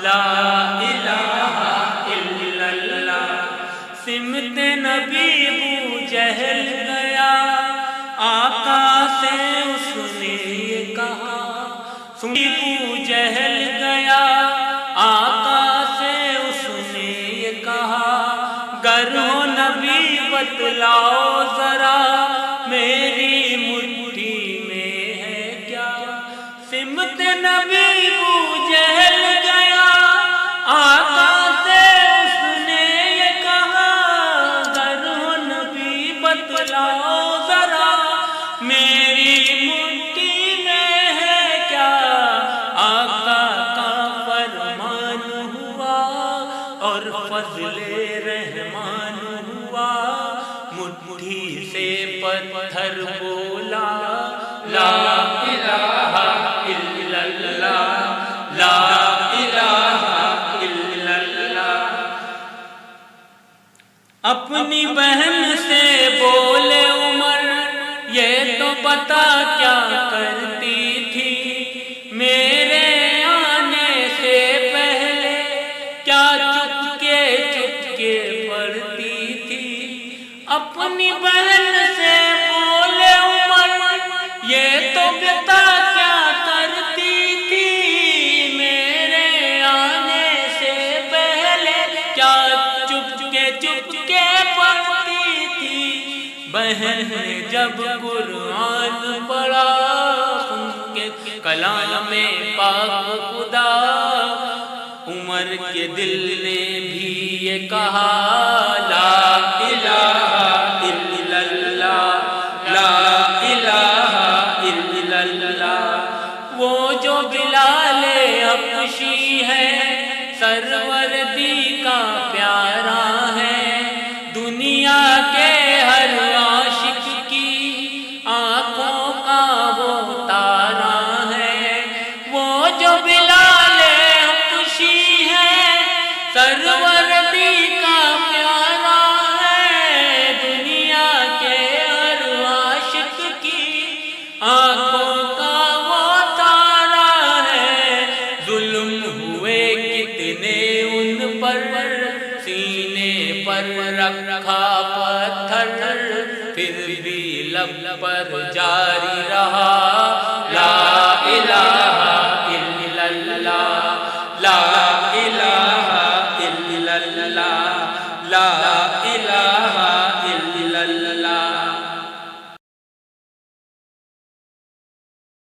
لا الہ الا اللہ۔ سمت نبی ابو جہل گیا، آقا سے اس نے یہ کہا، ابو جہل گیا، آقا سے اس نے یہ کہا، گر ہو نبی بتلاؤ ذرا میری مٹھی میں ہے کیا۔ سمت نبی ابو جہل گیا، آقا سے اس نے یہ کہا، گر ہو نبی بتلاؤ ذرا میری مٹھی میں ہے کیا۔ آقا کا فرمان ہوا اور فضل رحمان ہوا، مٹھی سے پتھر بولا لا الہ الا اللہ، لا الہ الا اللہ۔ اپنی بہن سے بولے عمر، یہ تو بتا کیا کرتی تھی میرے آنے سے پہلے، کیا چپکے پڑھتی تھی۔ اپنی بہن سے بولے عمر، یہ تو بتا کیا کرتی تھی میرے آنے سے پہلے، کیا چپکے پڑھتی تھی۔ بہن نے جب قرآن پڑھا، سن کے کلام پاک خدا، عمر کے دل نے بھی یہ کہا لا الہ الا اللہ، لا الہ الا اللہ۔ وہ جو بلال حبشی ہے، سروردی کا پیارا ہے، دنیا کے ہر عاشق کی آنکھوں کا وہ تارا ہے۔ وہ جو بلال حبشی ہے، سروردی کا پیارا ہے، دنیا کے ہر عاشق کی آنکھوں کا وہ تارا ہے۔ ظلم ہوئے کتنے ان پر، سینے پر رکھا پتھر، پھر بھی لب پر جاری رہا لا الہ الا اللہ، لا الہ الا اللہ، لا الہ